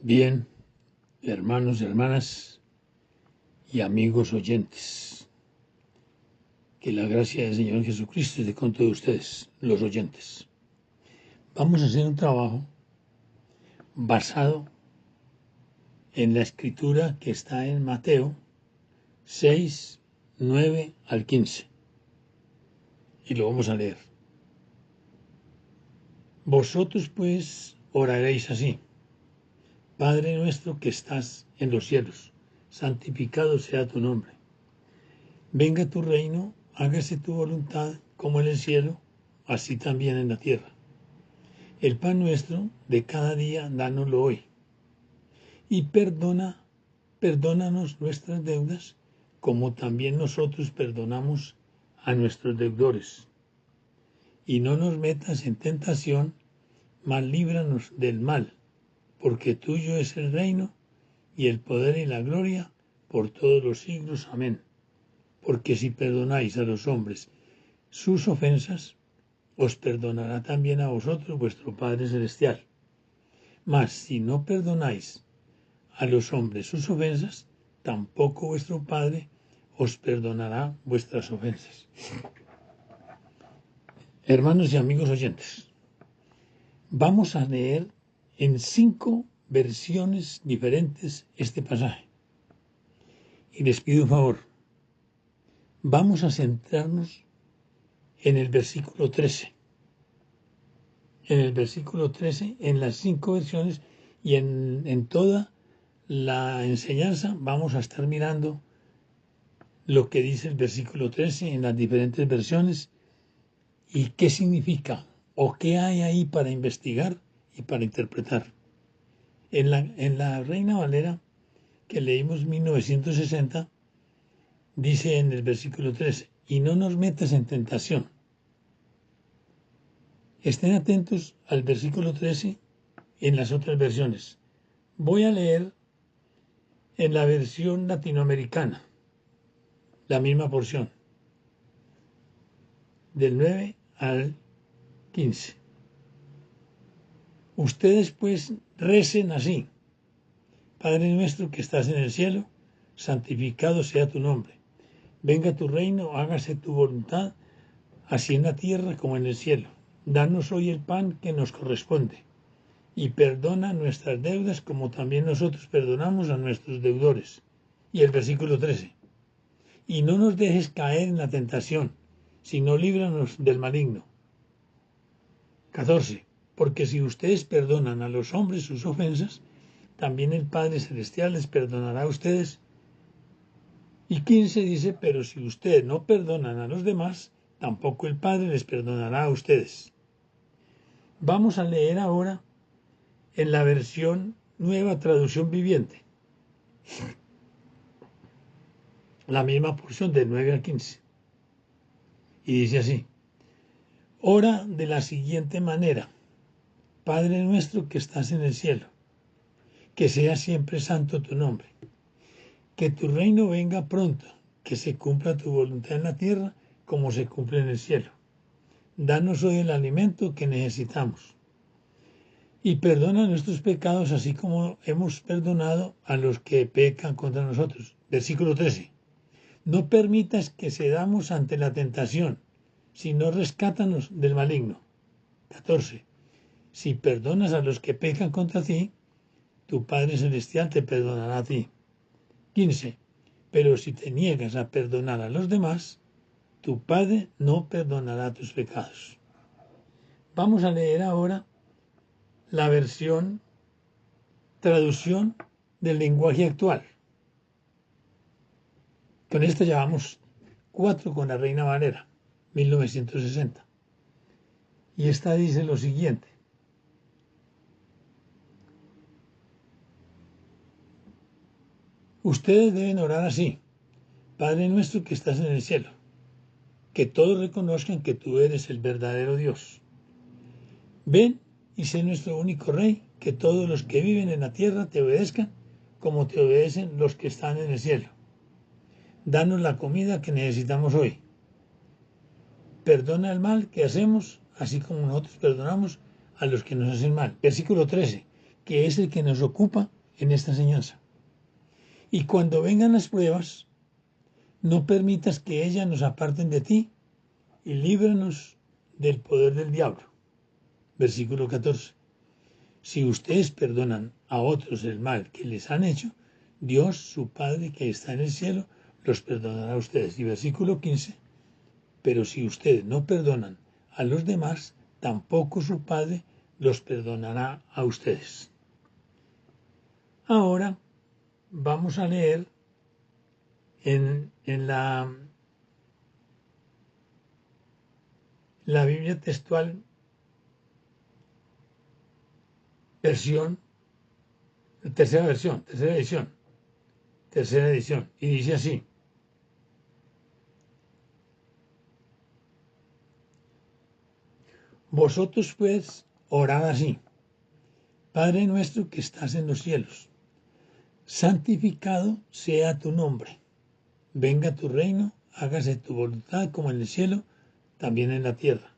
Bien, hermanos, hermanas y amigos oyentes, que la gracia del Señor Jesucristo esté con todos ustedes, los oyentes. Vamos a hacer un trabajo basado en la escritura que está en Mateo 6, 9 al 15. Y lo vamos a leer. Vosotros pues oraréis así: Padre nuestro que estás en los cielos, santificado sea tu nombre. Venga tu reino, hágase tu voluntad como en el cielo, así también en la tierra. El pan nuestro de cada día, dánoslo hoy. Y perdónanos nuestras deudas, como también nosotros perdonamos a nuestros deudores. Y no nos metas en tentación, mas líbranos del mal, porque tuyo es el reino, y el poder y la gloria, por todos los siglos. Amén. Porque si perdonáis a los hombres sus ofensas, os perdonará también a vosotros vuestro Padre Celestial. Mas si no perdonáis a los hombres sus ofensas, tampoco vuestro Padre os perdonará vuestras ofensas. Hermanos y amigos oyentes, vamos a leer en 5 versiones diferentes este pasaje. Y les pido un favor, vamos a centrarnos en el versículo 13. En el versículo 13, en las 5 versiones y en toda la enseñanza vamos a estar mirando lo que dice el versículo 13 en las diferentes versiones y qué significa o qué hay ahí para investigar y para interpretar. En la Reina Valera, que leímos 1960, dice en el versículo 13, y no nos metas en tentación. Estén atentos al versículo 13 en las otras versiones. Voy a leer en la versión latinoamericana la misma porción, del 9 al 15. Ustedes pues recen así: Padre nuestro que estás en el cielo, santificado sea tu nombre. Venga tu reino, hágase tu voluntad, así en la tierra como en el cielo. Danos hoy el pan que nos corresponde, y perdona nuestras deudas como también nosotros perdonamos a nuestros deudores. Y el versículo 13. Y no nos dejes caer en la tentación, sino líbranos del maligno. 14. Porque si ustedes perdonan a los hombres sus ofensas, también el Padre Celestial les perdonará a ustedes. Y 15 dice, pero si ustedes no perdonan a los demás, tampoco el Padre les perdonará a ustedes. Vamos a leer ahora en la versión Nueva Traducción Viviente, la misma porción del 9 al 15. Y dice así: ora de la siguiente manera: Padre nuestro que estás en el cielo, que sea siempre santo tu nombre. Que tu reino venga pronto, que se cumpla tu voluntad en la tierra como se cumple en el cielo. Danos hoy el alimento que necesitamos. Y perdona nuestros pecados así como hemos perdonado a los que pecan contra nosotros. Versículo 13. No permitas que cedamos ante la tentación, sino rescátanos del maligno. 14. Si perdonas a los que pecan contra ti, tu Padre Celestial te perdonará a ti. 15. Pero si te niegas a perdonar a los demás, tu Padre no perdonará tus pecados. Vamos a leer ahora la traducción del lenguaje actual. Con esta llevamos 4 con la Reina Valera, 1960. Y esta dice lo siguiente: ustedes deben orar así: Padre nuestro que estás en el cielo, que todos reconozcan que tú eres el verdadero Dios. Ven y sé nuestro único Rey, que todos los que viven en la tierra te obedezcan como te obedecen los que están en el cielo. Danos la comida que necesitamos hoy. Perdona el mal que hacemos, así como nosotros perdonamos a los que nos hacen mal. Versículo 13. que es el que nos ocupa en esta enseñanza. Y cuando vengan las pruebas, no permitas que ellas nos aparten de ti y líbranos del poder del diablo. Versículo 14. Si ustedes perdonan a otros el mal que les han hecho, Dios, su Padre que está en el cielo, los perdonará a ustedes. Y versículo 15. Pero si ustedes no perdonan a los demás, tampoco su Padre los perdonará a ustedes. Ahora vamos a leer en la Biblia textual tercera edición, y dice así: vosotros pues orad así: Padre nuestro que estás en los cielos, santificado sea tu nombre, venga tu reino, hágase tu voluntad como en el cielo, también en la tierra.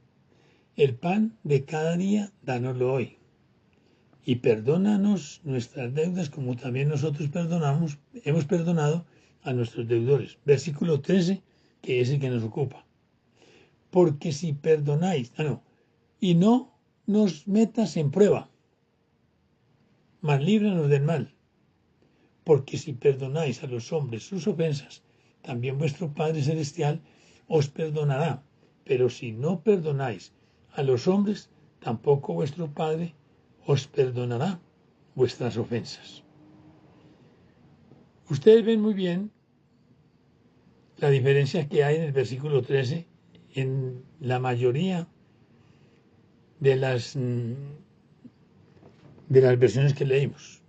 El pan de cada día, dánoslo hoy. Y perdónanos nuestras deudas como también nosotros hemos perdonado a nuestros deudores. Versículo 13, que es el que nos ocupa. Porque si perdonáis, y no nos metas en prueba, mas líbranos del mal. Porque si perdonáis a los hombres sus ofensas, también vuestro Padre Celestial os perdonará. Pero si no perdonáis a los hombres, tampoco vuestro Padre os perdonará vuestras ofensas. Ustedes ven muy bien la diferencia que hay en el versículo 13 en la mayoría de las versiones que leímos.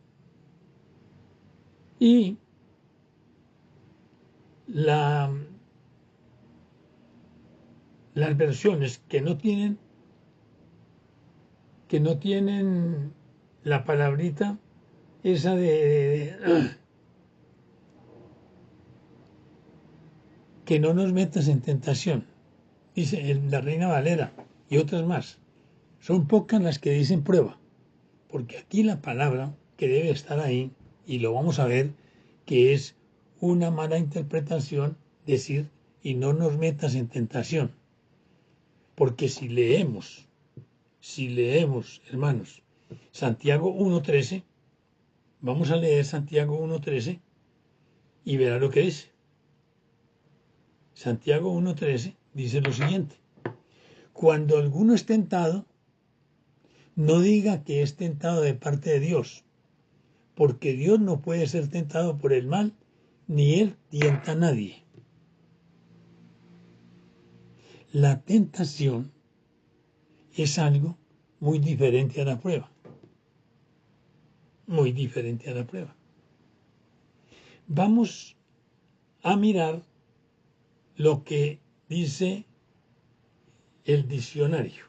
Y las versiones que no tienen la palabrita esa que no nos metas en tentación, dice la Reina Valera y otras más. Son pocas las que dicen prueba, porque aquí la palabra que debe estar ahí, y lo vamos a ver, que es una mala interpretación, decir, y no nos metas en tentación. Porque si leemos, hermanos, Santiago 1.13, vamos a leer Santiago 1.13 y verá lo que dice. Santiago 1.13 dice lo siguiente: cuando alguno es tentado, no diga que es tentado de parte de Dios, porque Dios no puede ser tentado por el mal, ni Él tienta a nadie. La tentación es algo muy diferente a la prueba. Muy diferente a la prueba. Vamos a mirar lo que dice el diccionario.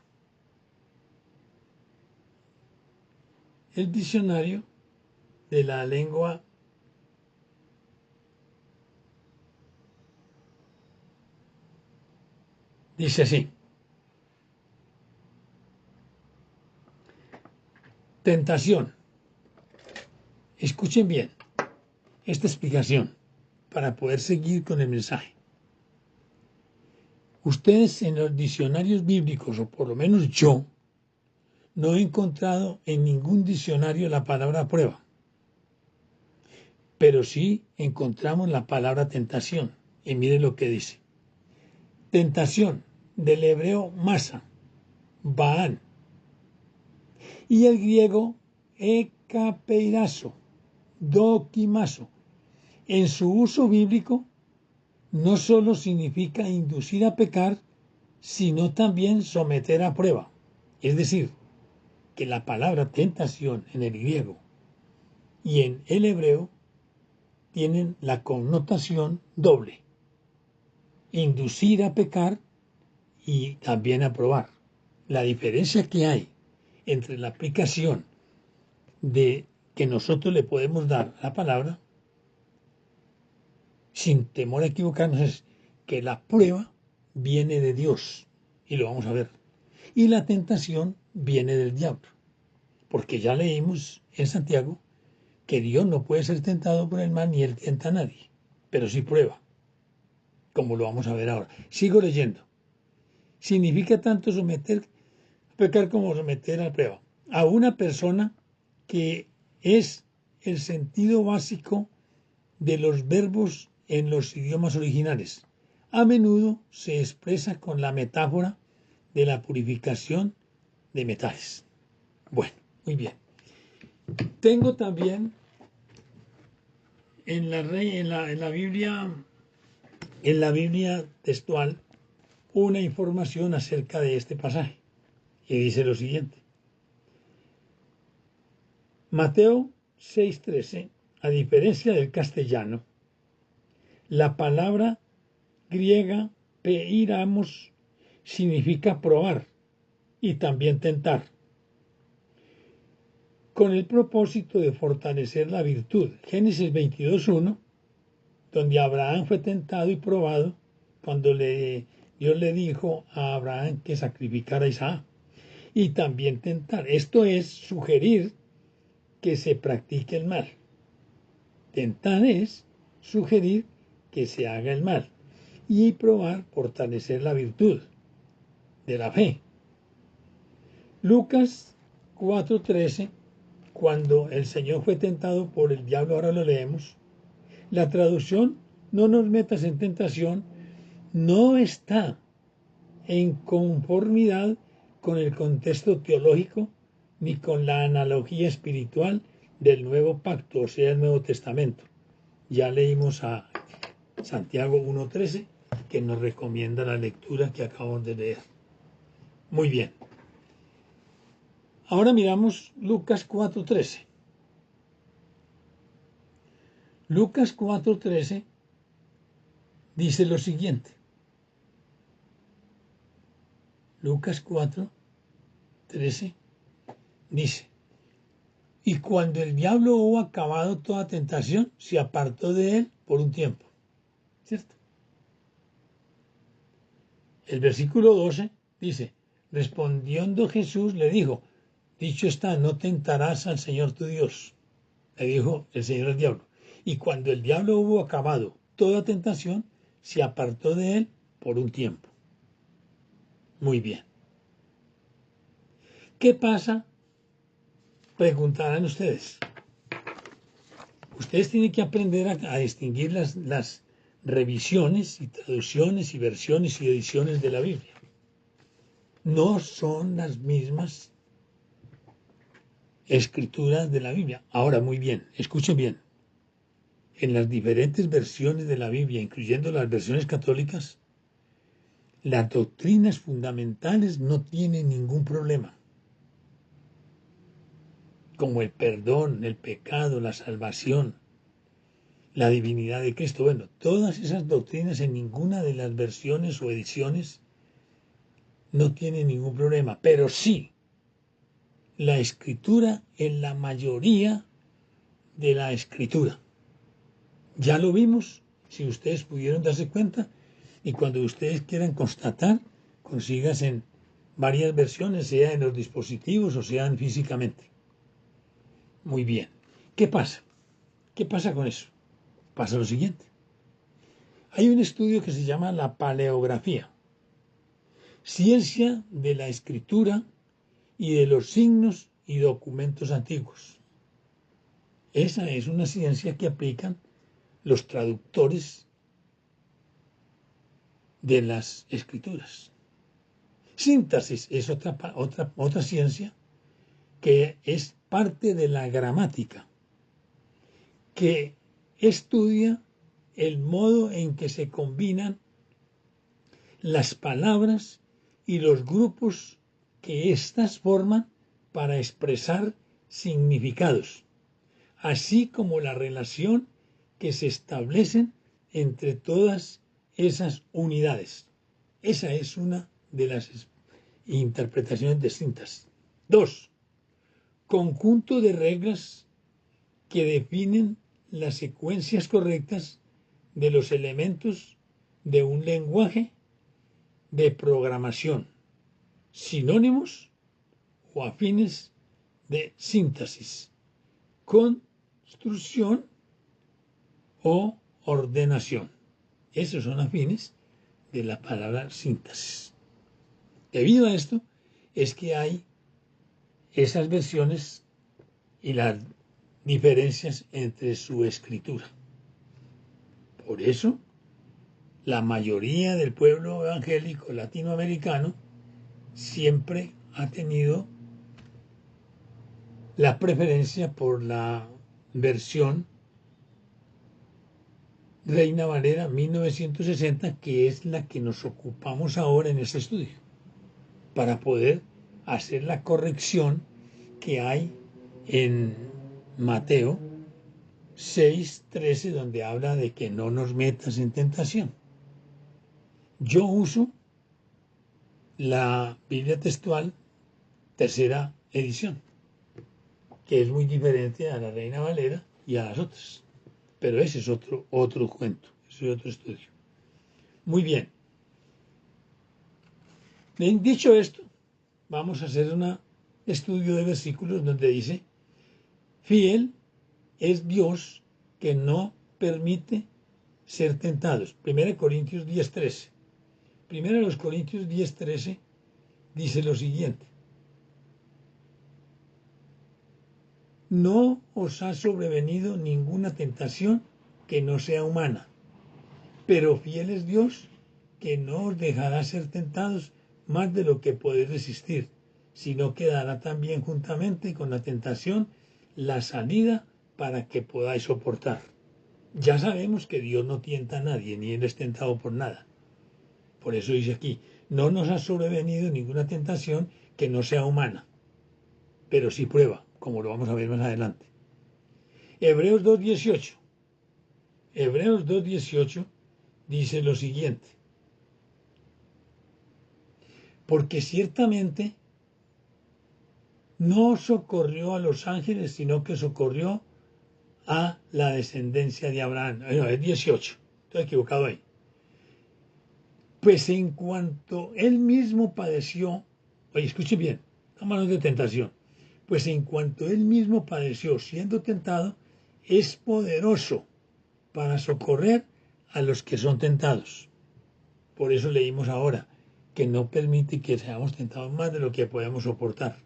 El diccionario de la lengua dice así: tentación. Escuchen bien esta explicación para poder seguir con el mensaje. Ustedes en los diccionarios bíblicos, o por lo menos yo, no he encontrado en ningún diccionario la palabra prueba, pero sí encontramos la palabra tentación. Y mire lo que dice: tentación, del hebreo masa, baán, y el griego ekapeirazo, dokimazo. En su uso bíblico no solo significa inducir a pecar, sino también someter a prueba. Es decir, que la palabra tentación en el griego y en el hebreo tienen la connotación doble: inducir a pecar y también a probar. La diferencia que hay entre la aplicación de que nosotros le podemos dar a la palabra, sin temor a equivocarnos, es que la prueba viene de Dios, y lo vamos a ver, y la tentación viene del diablo, porque ya leímos en Santiago que Dios no puede ser tentado por el mal ni él tienta a nadie, pero sí prueba, como lo vamos a ver ahora. Sigo leyendo. Significa tanto someter a pecar como someter a prueba a una persona que es el sentido básico de los verbos en los idiomas originales. A menudo se expresa con la metáfora de la purificación de metales. Bueno, muy bien. Tengo también en la Biblia textual, una información acerca de este pasaje. Y dice lo siguiente. Mateo 6:13, a diferencia del castellano, la palabra griega peiramos significa probar y también tentar, con el propósito de fortalecer la virtud. Génesis 22:1, donde Abraham fue tentado y probado cuando Dios le dijo a Abraham que sacrificara a Isaac. Y también tentar. Esto es sugerir que se practique el mal. Tentar es sugerir que se haga el mal. Y probar, fortalecer la virtud de la fe. Lucas 4:13, cuando el Señor fue tentado por el diablo, ahora lo leemos. La traducción, no nos metas en tentación, no está en conformidad con el contexto teológico ni con la analogía espiritual del Nuevo Pacto, o sea, el Nuevo Testamento. Ya leímos a Santiago 1:13, que nos recomienda la lectura que acabamos de leer. Muy bien. Ahora miramos Lucas 4:13. Lucas 4:13 dice lo siguiente. Lucas 4:13 dice: y cuando el diablo hubo acabado toda tentación, se apartó de él por un tiempo. ¿Cierto? El versículo 12 dice: respondiendo Jesús le dijo: dicho está, no tentarás al Señor tu Dios. Le dijo el Señor al diablo. Y cuando el diablo hubo acabado toda tentación, se apartó de él por un tiempo. Muy bien. ¿Qué pasa? Preguntarán ustedes. Ustedes tienen que aprender a distinguir las revisiones y traducciones y versiones y ediciones de la Biblia. No son las mismas escrituras de la Biblia. Ahora, muy bien, escuchen bien. En las diferentes versiones de la Biblia, incluyendo las versiones católicas, las doctrinas fundamentales no tienen ningún problema, como el perdón, el pecado, la salvación, la divinidad de Cristo. Bueno, todas esas doctrinas en ninguna de las versiones o ediciones no tienen ningún problema, pero sí la escritura en la mayoría de la escritura. Ya lo vimos, si ustedes pudieron darse cuenta, y cuando ustedes quieran constatar, consigas en varias versiones, sea en los dispositivos o sean físicamente. Muy bien. ¿Qué pasa? ¿Qué pasa con eso? Pasa lo siguiente. Hay un estudio que se llama la paleografía, ciencia de la escritura y de los signos y documentos antiguos. Esa es una ciencia que aplican los traductores de las escrituras. Síntesis es otra ciencia que es parte de la gramática, que estudia el modo en que se combinan las palabras y los grupos que éstas forman para expresar significados, así como la relación que se establecen entre todas esas unidades. Esa es una de las interpretaciones distintas. 2. Conjunto de reglas que definen las secuencias correctas de los elementos de un lenguaje de programación, sinónimos o afines de síntesis. construcción o ordenación. Esos son afines de la palabra síntesis. Debido a esto es que hay esas versiones y las diferencias entre su escritura. Por eso, la mayoría del pueblo evangélico latinoamericano siempre ha tenido la preferencia por la versión Reina Valera 1960, que es la que nos ocupamos ahora en este estudio, para poder hacer la corrección que hay en Mateo 6:13, donde habla de que no nos metas en tentación. Yo uso la Biblia textual tercera edición, que es muy diferente a la Reina Valera y a las otras. Pero ese es otro cuento, ese es otro estudio. Muy bien. Dicho esto, vamos a hacer un estudio de versículos donde dice: fiel es Dios que no permite ser tentados. 1 Corintios 10:13. 1 Corintios 10:13 dice lo siguiente: no os ha sobrevenido ninguna tentación que no sea humana, pero fiel es Dios que no os dejará ser tentados más de lo que podéis resistir, sino que dará también juntamente con la tentación la salida para que podáis soportar. Ya sabemos que Dios no tienta a nadie, ni Él es tentado por nada. Por eso dice aquí: no nos ha sobrevenido ninguna tentación que no sea humana, pero sí prueba, como lo vamos a ver más adelante. Hebreos 2:18. Hebreos 2:18 dice lo siguiente: porque ciertamente no socorrió a los ángeles, sino que socorrió a la descendencia de Abraham. No, es 18, estoy equivocado ahí. Pues en cuanto él mismo padeció, oye, escuche bien, estamos hablando de tentación. Pues en cuanto él mismo padeció siendo tentado, es poderoso para socorrer a los que son tentados. Por eso leímos ahora que no permite que seamos tentados más de lo que podemos soportar.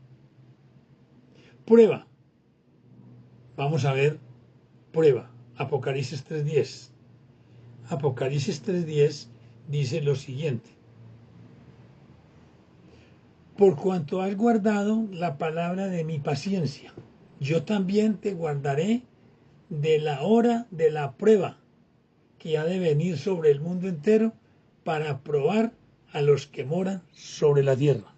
Prueba. Vamos a ver, prueba. Apocalipsis 3:10. Apocalipsis 3:10 dice lo siguiente: por cuanto has guardado la palabra de mi paciencia, yo también te guardaré de la hora de la prueba que ha de venir sobre el mundo entero para probar a los que moran sobre la tierra.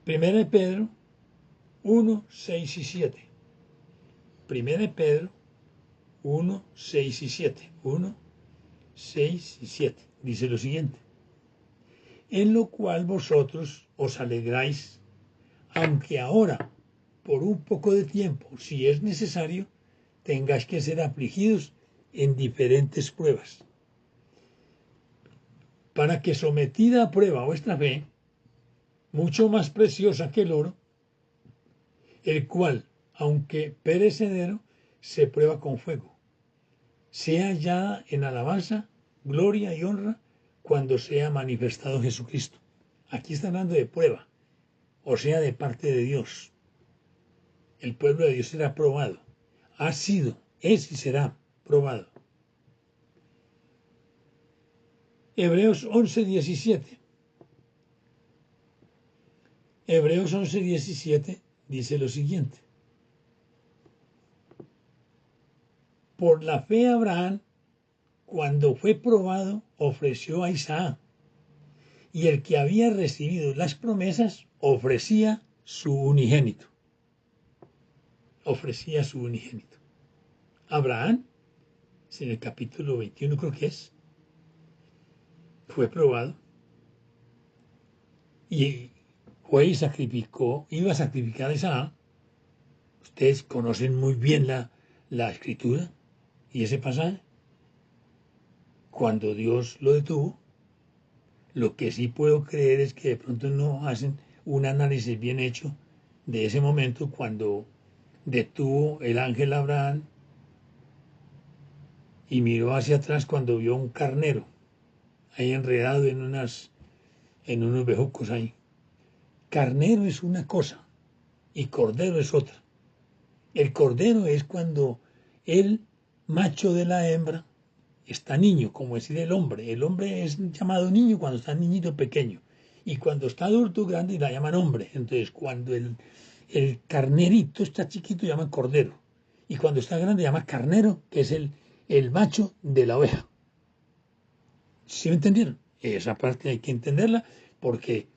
1 Pedro 1:6 y 7. 1 Pedro 1:6 y 7. 1:6 y 7. Dice lo siguiente: en lo cual vosotros os alegráis, aunque ahora, por un poco de tiempo, si es necesario, tengáis que ser afligidos en diferentes pruebas, para que sometida a prueba vuestra fe, mucho más preciosa que el oro, el cual, aunque perecedero, se prueba con fuego, sea hallada en alabanza, gloria y honra cuando sea manifestado Jesucristo. Aquí está hablando de prueba, o sea, de parte de Dios. El pueblo de Dios será probado, ha sido, es y será probado. Hebreos 11:17. Hebreos 11:17 dice lo siguiente: por la fe Abraham, cuando fue probado, ofreció a Isaac, y el que había recibido las promesas ofrecía su unigénito. Ofrecía su unigénito. Abraham, en el capítulo 21 creo que es, fue probado y fue y sacrificó, iba a sacrificar a Isaac. Ustedes conocen muy bien la escritura y ese pasaje. Cuando Dios lo detuvo, lo que sí puedo creer es que de pronto no hacen un análisis bien hecho de ese momento cuando detuvo el ángel Abraham y miró hacia atrás cuando vio un carnero ahí enredado en unos bejucos ahí. Carnero es una cosa y cordero es otra. El cordero es cuando el macho de la hembra está niño, como decir el hombre. El hombre es llamado niño cuando está niñito pequeño. Y cuando está adulto grande la llaman hombre. Entonces, cuando el carnerito está chiquito, llaman cordero. Y cuando está grande, llama carnero, que es el macho de la oveja. ¿Sí me entendieron? Esa parte hay que entenderla porque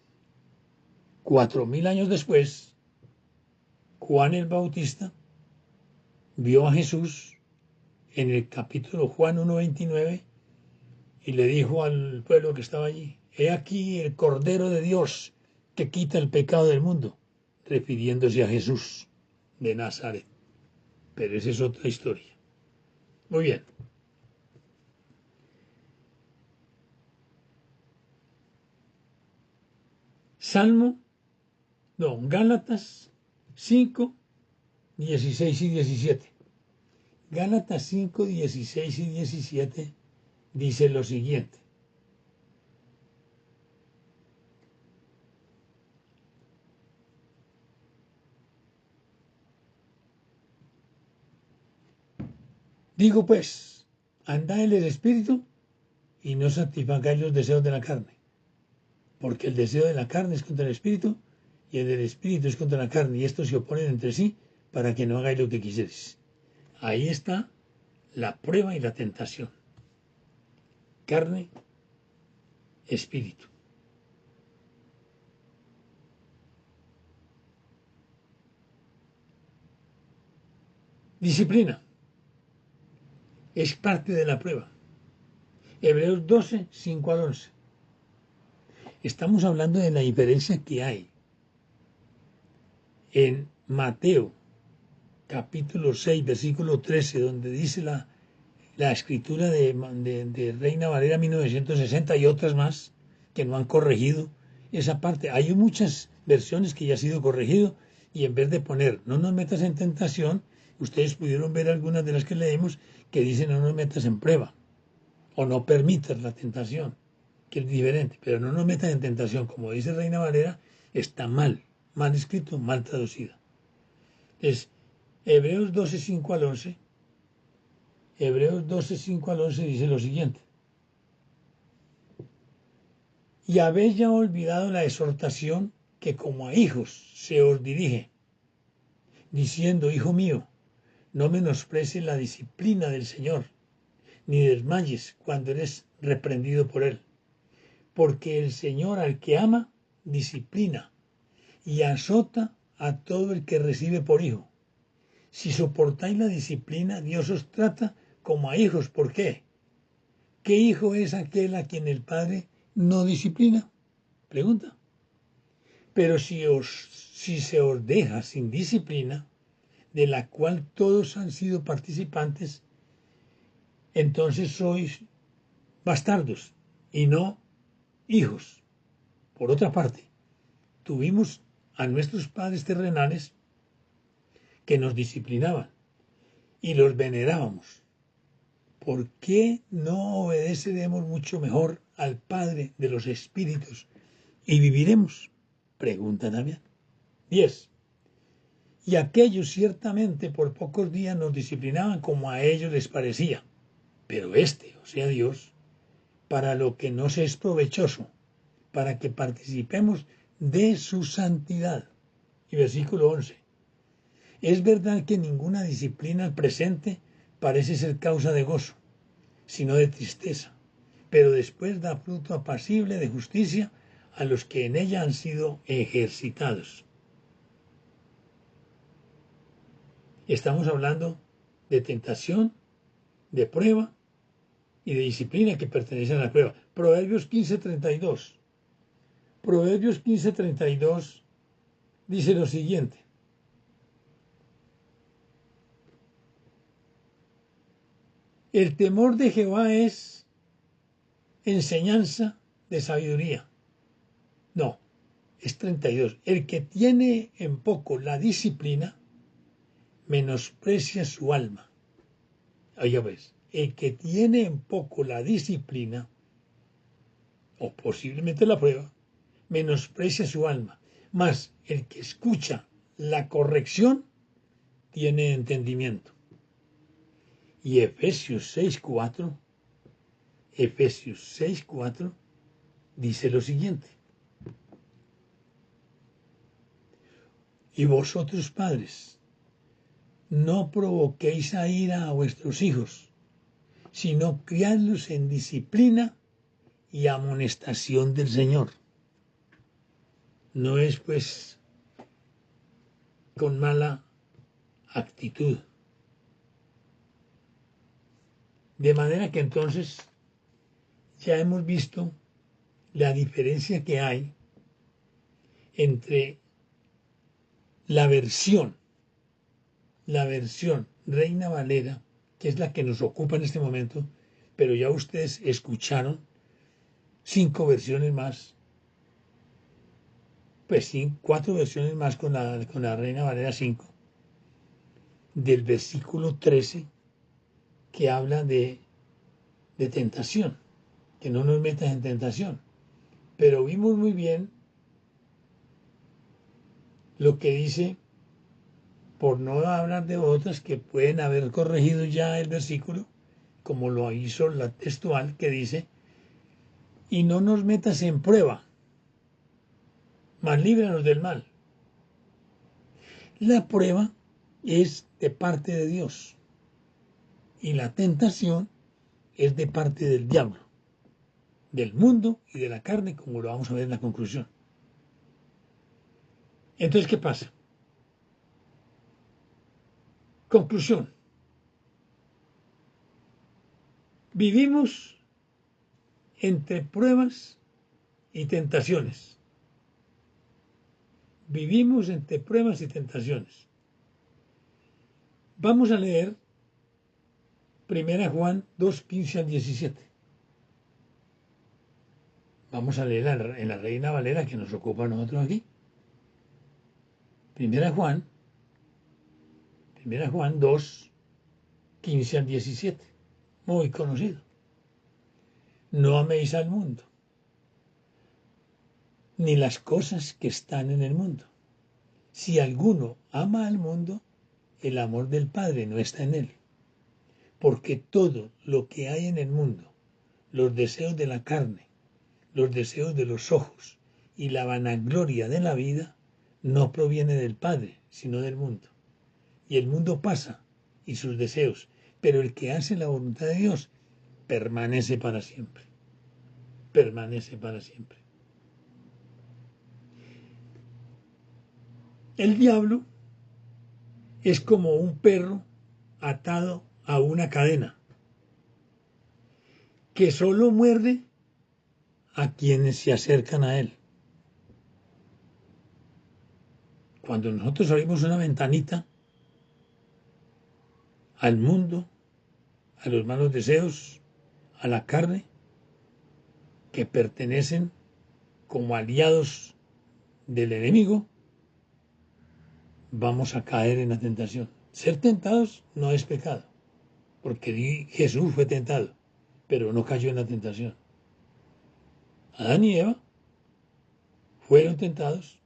4000 años después, Juan el Bautista vio a Jesús en el capítulo Juan 1:29 y le dijo al pueblo que estaba allí, he aquí el Cordero de Dios que quita el pecado del mundo, refiriéndose a Jesús de Nazaret. Pero esa es otra historia. Muy bien. Gálatas 5, 16 y 17. Gálatas 5, 16 y 17 dice lo siguiente. Digo pues, andad en el Espíritu y no satisfagáis los deseos de la carne, porque el deseo de la carne es contra el Espíritu y el del Espíritu es contra la carne, y estos se oponen entre sí para que no hagáis lo que quisierais. Ahí está la prueba y la tentación. Carne, espíritu. Disciplina. Es parte de la prueba. Hebreos 12, 5 al 11. Estamos hablando de la diferencia que hay en Mateo, capítulo 6, versículo 13, donde dice la escritura de Reina Valera 1960 y otras más que no han corregido esa parte. Hay muchas versiones que ya ha sido corregido y en vez de poner no nos metas en tentación, ustedes pudieron ver algunas de las que leemos que dicen no nos metas en prueba o no permitas la tentación, que es diferente, pero no nos metas en tentación, como dice Reina Valera, está mal escrito, mal traducida. Es Hebreos 12, 5 al 11. Hebreos 12, 5 al 11 dice lo siguiente. Y habéis ya olvidado la exhortación que como a hijos se os dirige, diciendo, hijo mío, no menosprecies la disciplina del Señor, ni desmayes cuando eres reprendido por Él. Porque el Señor al que ama, disciplina y azota a todo el que recibe por hijo. Si soportáis la disciplina, Dios os trata como a hijos. ¿Por qué? ¿Qué hijo es aquel a quien el Padre no disciplina? Pregunta. Pero si se os deja sin disciplina, de la cual todos han sido participantes, entonces sois bastardos y no hijos. Por otra parte, tuvimos a nuestros padres terrenales que nos disciplinaban y los venerábamos. ¿Por qué no obedeceremos mucho mejor al Padre de los Espíritus y viviremos? Pregunta Damián. 10. Y aquellos ciertamente por pocos días nos disciplinaban como a ellos les parecía, pero o sea Dios, para lo que nos es provechoso, para que participemos de su santidad. Y versículo 11. Es verdad que ninguna disciplina al presente parece ser causa de gozo, sino de tristeza, pero después da fruto apacible de justicia a los que en ella han sido ejercitados. Estamos hablando de tentación, de prueba y de disciplina que pertenecen a la prueba. Proverbios 15:32. Proverbios 15:32 dice lo siguiente. El temor de Jehová es enseñanza de sabiduría. No, es 32. El que tiene en poco la disciplina, menosprecia su alma. Oiga pues, el que tiene en poco la disciplina, o posiblemente la prueba, menosprecia su alma. Mas el que escucha la corrección tiene entendimiento. Y Efesios 6:4 dice lo siguiente: y vosotros, padres, no provoquéis a ira a vuestros hijos, sino criadlos en disciplina y amonestación del Señor. No es pues con mala actitud. De manera que entonces ya hemos visto la diferencia que hay entre la versión Reina Valera, que es la que nos ocupa en este momento, pero ya ustedes escucharon 5 versiones más, pues sí, 4 versiones más con la Reina Valera 5, del versículo 13, que habla de tentación, que no nos metas en tentación. Pero vimos muy bien lo que dice, por no hablar de otras que pueden haber corregido ya el versículo, como lo hizo la textual, que dice: y no nos metas en prueba, mas líbranos del mal. La prueba es de parte de Dios y la tentación es de parte del diablo, del mundo y de la carne, como lo vamos a ver en la conclusión. Entonces, ¿qué pasa? Conclusión. Vivimos entre pruebas y tentaciones. Vivimos entre pruebas y tentaciones. Vamos a leer 1 Juan 2:15 al 17. Vamos a leer en la Reina Valera, que nos ocupa a nosotros aquí. 1 Juan 2:15 al 17. Muy conocido. No améis al mundo, ni las cosas que están en el mundo. Si alguno ama al mundo, el amor del Padre no está en él. Porque todo lo que hay en el mundo, los deseos de la carne, los deseos de los ojos y la vanagloria de la vida, no proviene del Padre, sino del mundo. Y el mundo pasa, y sus deseos, pero el que hace la voluntad de Dios permanece para siempre. Permanece para siempre. El diablo es como un perro atado a una cadena, que solo muerde a quienes se acercan a él. Cuando nosotros abrimos una ventanita al mundo, a los malos deseos, a la carne, que pertenecen como aliados del enemigo, vamos a caer en la tentación. Ser tentados no es pecado, porque Jesús fue tentado, pero no cayó en la tentación. Adán y Eva fueron tentados,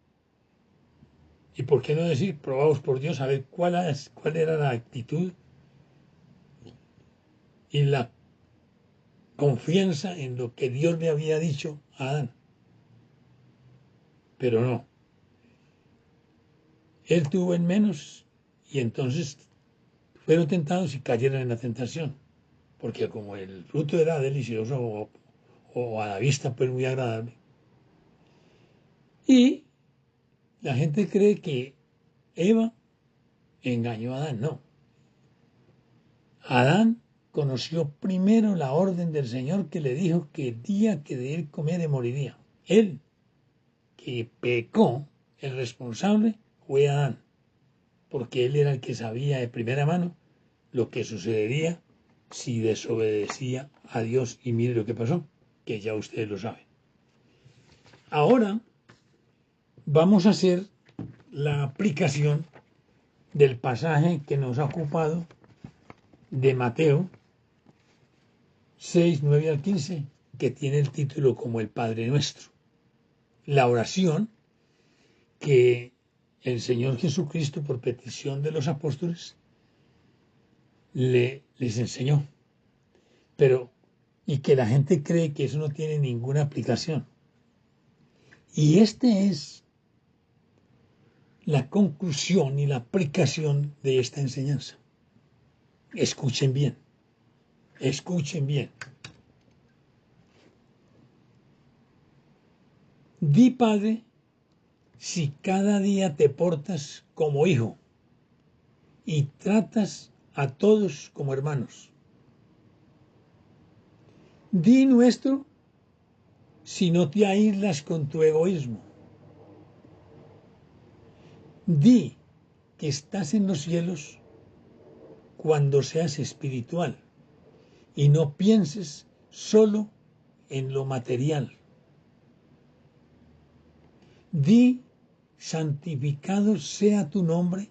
y por qué no decir, probados por Dios, a ver cuál era la actitud y la confianza en lo que Dios le había dicho a Adán. Pero no. Él tuvo en menos y entonces fueron tentados y cayeron en la tentación. Porque como el fruto era delicioso o a la vista pues muy agradable. Y la gente cree que Eva engañó a Adán. No. Adán conoció primero la orden del Señor, que le dijo que el día que de él comiere moriría. Él, que pecó, el responsable fue Adán, porque él era el que sabía de primera mano lo que sucedería si desobedecía a Dios. Y mire lo que pasó, que ya ustedes lo saben. Ahora vamos a hacer la aplicación del pasaje que nos ha ocupado de Mateo 6, 9 al 15, que tiene el título como el Padre Nuestro. La oración que el Señor Jesucristo, por petición de los apóstoles, les enseñó. Pero, y que la gente cree que eso no tiene ninguna aplicación. Y esta es la conclusión y la aplicación de esta enseñanza. Escuchen bien, escuchen bien. Di, Padre, si cada día te portas como hijo y tratas a todos como hermanos. Di nuestro si no te aíslas con tu egoísmo. Di que estás en los cielos cuando seas espiritual y no pienses solo en lo material. Di, santificado sea tu nombre,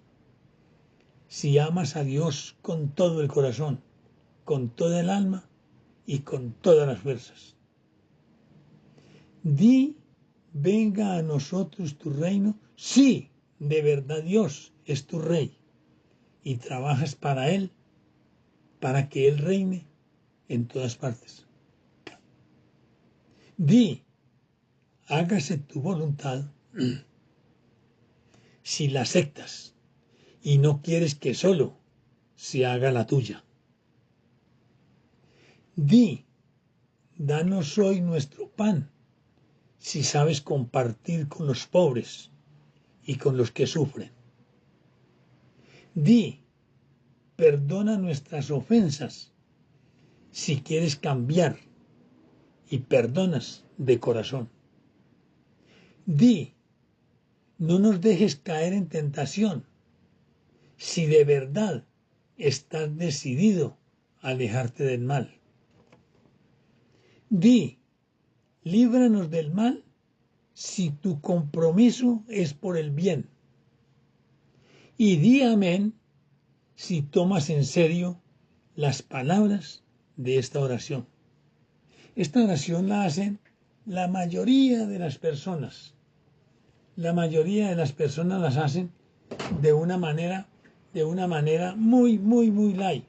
si amas a Dios con todo el corazón, con toda el alma y con todas las fuerzas. Di, venga a nosotros tu reino, si de verdad Dios es tu rey y trabajas para Él, para que Él reine en todas partes. Di, hágase tu voluntad, si la aceptas y no quieres que solo se haga la tuya. Di, danos hoy nuestro pan, si sabes compartir con los pobres y con los que sufren. Di, perdona nuestras ofensas, si quieres cambiar y perdonas de corazón. Di, no nos dejes caer en tentación, si de verdad estás decidido a alejarte del mal. Di, líbranos del mal, si tu compromiso es por el bien. Y di amén, si tomas en serio las palabras de esta oración. Esta oración la hacen la mayoría de las personas. La mayoría de las personas las hacen de una manera muy, muy, muy light.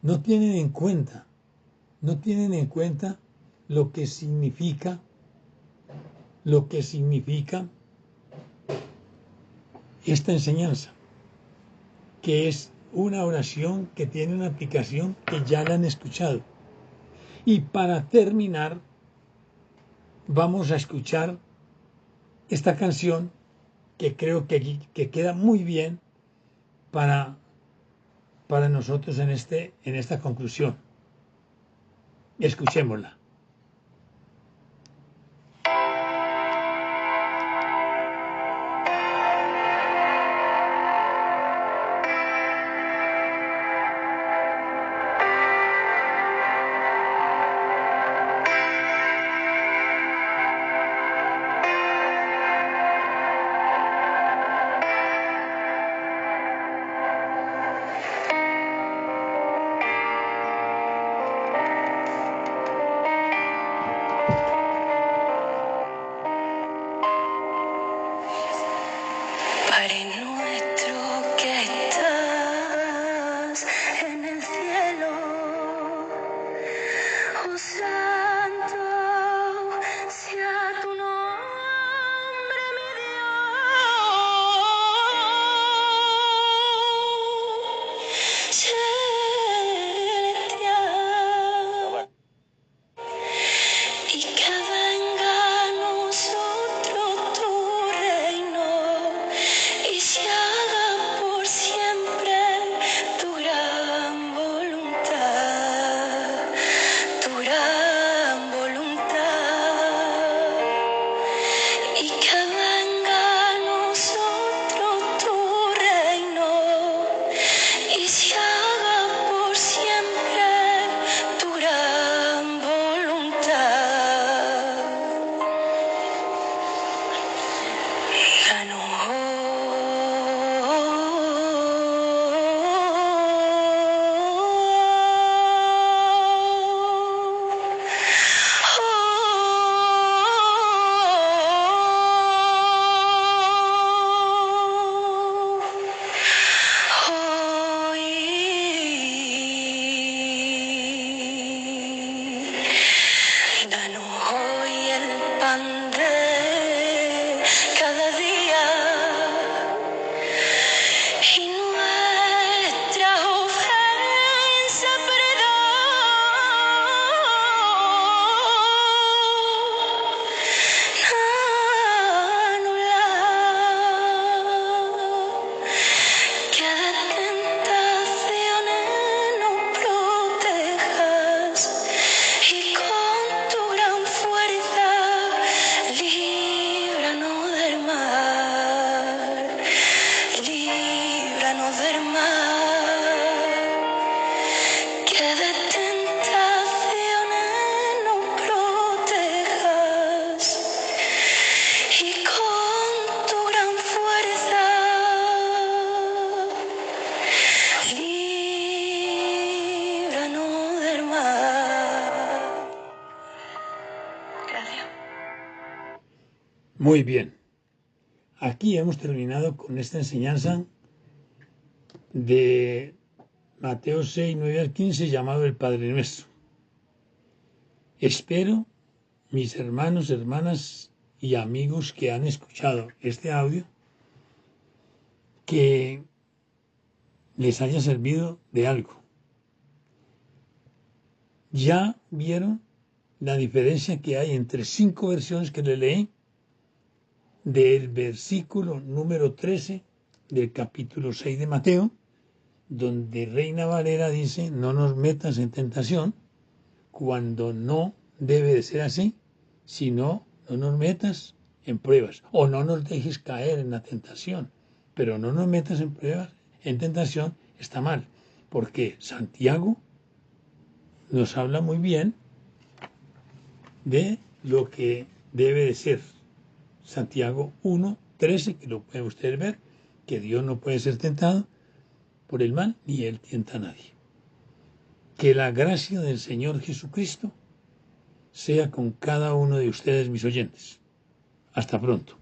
No tienen en cuenta lo que significa esta enseñanza, que es una oración que tiene una aplicación que ya la han escuchado. Y para terminar, vamos a escuchar esta canción que creo que queda muy bien para nosotros en esta conclusión. Escuchémosla. Padre nuestro que estás en el cielo, oh santo sea tu nombre, mi Dios celestial, y que venga a nosotros tu reino y se haga por siempre tu gran voluntad, tu gran voluntad. Y que venga a nosotros tu reino y se haga por siempre tu gran voluntad. Danos no ver más, que de tentaciones no protejas y con tu gran fuerza líbranos del mal. Gracias. Muy bien. Aquí hemos terminado con esta enseñanza de Mateo 6, 9 al 15, llamado el Padre Nuestro. Espero, mis hermanos, hermanas y amigos que han escuchado este audio, que les haya servido de algo. Ya vieron la diferencia que hay entre 5 versiones que le leí del versículo número 13 del capítulo 6 de Mateo, donde Reina Valera dice: no nos metas en tentación, cuando no debe de ser así, sino no nos metas en pruebas, o no nos dejes caer en la tentación, pero no nos metas en pruebas, en tentación está mal, porque Santiago nos habla muy bien de lo que debe de ser. Santiago 1:13, que lo pueden ustedes ver, que Dios no puede ser tentado por el mal, ni Él tienta a nadie. Que la gracia del Señor Jesucristo sea con cada uno de ustedes, mis oyentes. Hasta pronto.